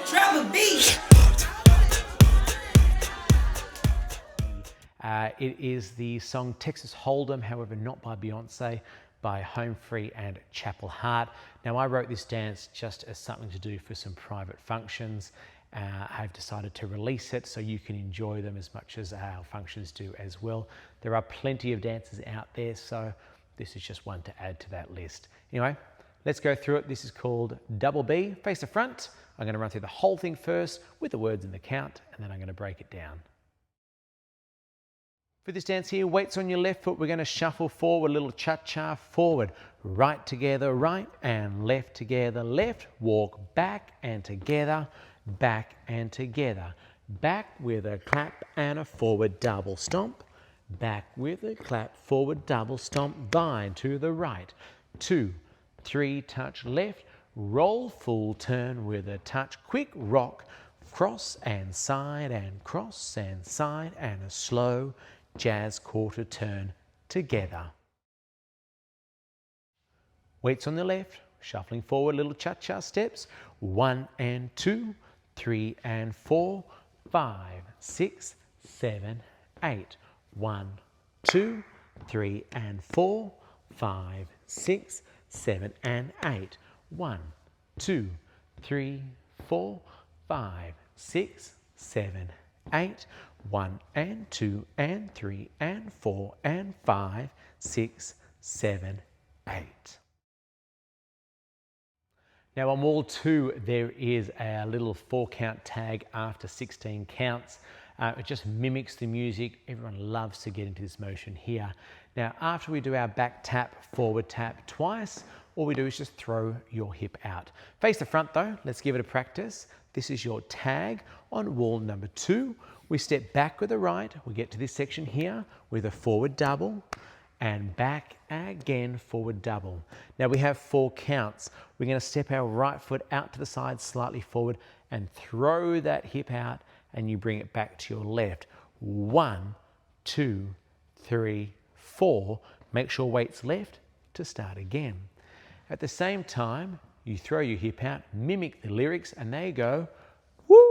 Drop a beat. It is the song Texas Hold'em, however not by Beyonce, by Home Free and Chapel Hart. Now I wrote this dance just as something to do for some private functions. I've decided to release it so you can enjoy them as much as our functions do as well. There are plenty of dances out there, so this is just one to add to that list. Anyway, let's go through it. This is called Double B, face to front. I'm going to run through the whole thing first with the words and the count, and then I'm going to break it down. For this dance here, weights on your left foot, we're going to shuffle forward, a little cha-cha forward, right together, right, and left together, left, walk back and together, back and together, back with a clap and a forward double stomp, back with a clap, forward double stomp, bind to the right, 2, 3, touch left, roll full turn with a touch, quick rock, cross and side and cross and side, and a slow jazz quarter turn together. Weights on the left, shuffling forward, little cha-cha steps, 1 and 2, 3 and 4, 5, 6, 7, 8, 1, 2, 3 and 4, 5, 6, 7 and 8, 1, 2, 3, 4, 5, 6, 7, 8, 1 and 2 and 3 and 4 and 5, 6, 7, 8. Now on wall 2 there is a little 4-count tag after 16 counts. It just mimics the music. Everyone loves to get into this motion here. Now after we do our back tap, forward tap twice, all we do is just throw your hip out. Face the front though, let's give it a practice. This is your tag on wall number 2. We step back with the right, we get to this section here with a forward double, and back again, forward double. Now we have 4 counts. We're going to step our right foot out to the side, slightly forward, and throw that hip out, and you bring it back to your left. 1, 2, 3, 4. Make sure weight's left to start again. At the same time, you throw your hip out, mimic the lyrics, and they go, woo,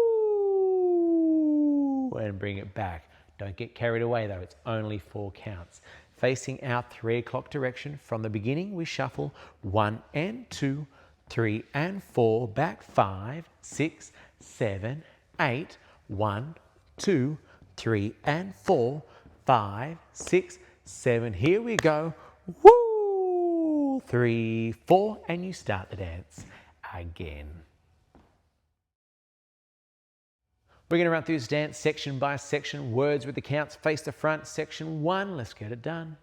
and bring it back. Don't get carried away though, it's only 4 counts. Facing our 3 o'clock direction from the beginning, we shuffle 1 and 2, 3 and 4, back 5, 6, 7, 8, 1, 2, 3 and 4, 5, 6, 7. Here we go. Woo! 3, 4, and you start the dance again. We're going to run through this dance section by section, words with the counts, face to front. Section 1, let's get it done.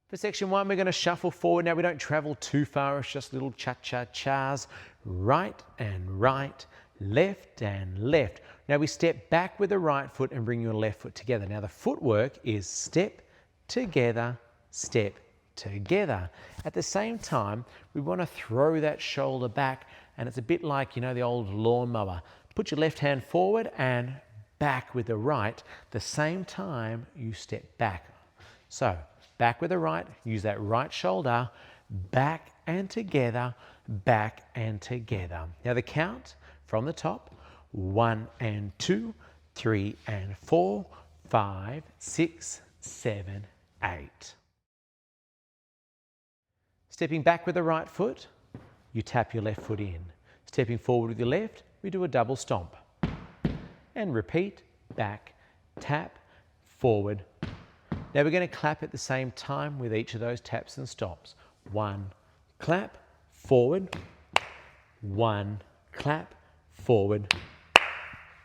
For section 1, we're going to shuffle forward. Now we don't travel too far, it's just little cha-cha-chas. Right and right, left and left. Now we step back with the right foot and bring your left foot together. Now the footwork is step together, step together. At the same time, we want to throw that shoulder back, and it's a bit like, you know, the old lawnmower. Put your left hand forward and back with the right. The same time you step back. So back with the right, use that right shoulder, back and together, back and together. Now the count from the top, 1 and 2, 3 and 4, 5, 6, 7, 8. Stepping back with the right foot, you tap your left foot in. Stepping forward with your left, we do a double stomp. And repeat, back, tap, forward. Now we're going to clap at the same time with each of those taps and stops. 1, clap, forward. 1, clap, forward.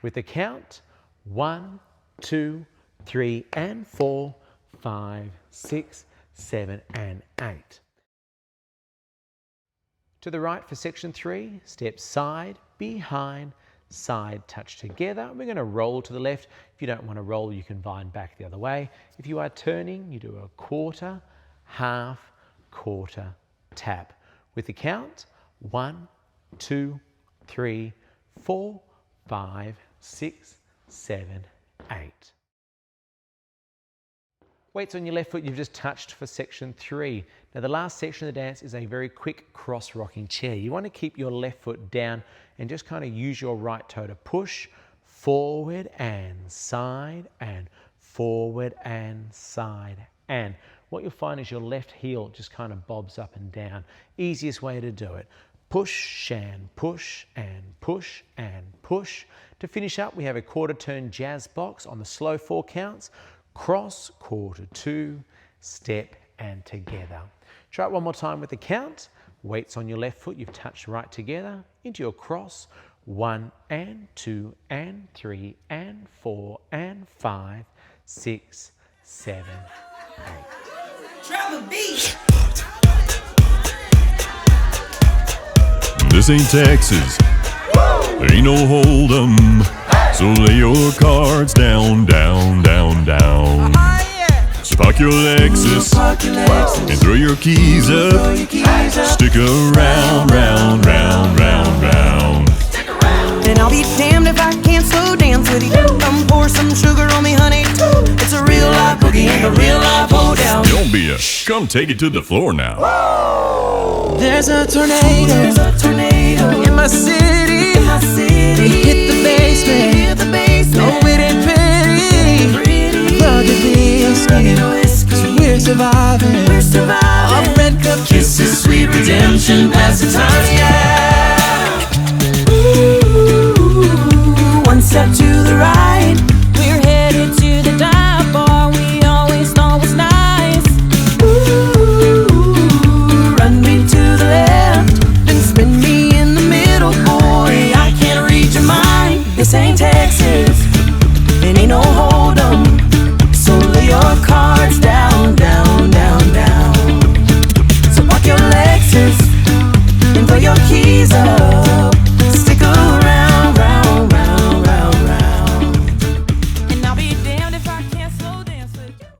With the count, 1, 2, 3 and 4, 5, 6, 7 and 8. To the right for section 3, step side, behind, side, touch together. We're going to roll to the left. If you don't want to roll, you can bind back the other way. If you are turning, you do a quarter, half, quarter, tap. With the count, 1, 2, 3, 4, 5, 6, 7, 8. Weights on your left foot you've just touched for section 3. Now the last section of the dance is a very quick cross rocking chair. You want to keep your left foot down and just kind of use your right toe to push forward and side and forward and side. And what you'll find is your left heel just kind of bobs up and down. Easiest way to do it. Push and push and push and push. To finish up, we have a quarter turn jazz box on the slow 4 counts. Cross, quarter 2, step and together. Try it one more time with the count. Weights on your left foot, you've touched right together into your cross. 1 and 2 and 3 and 4 and 5, 6, 7, 8. Travel beat. This ain't Texas, ain't no hold'em. So lay your cards down, down, down, down. So park your Lexus and throw your keys up. Stick around, round, round, round, round. And I'll be damned if I can't slow dance with you. Come pour some sugar on me, honey. It's a real life boogie and a real life hold down. Don't be a come take it to the floor now. There's a tornado in my city. Hit the basement. No, it ain't pretty. Rugged whiskey. We're surviving. Our red cup kisses, sweet redemption. Pass the time, yeah.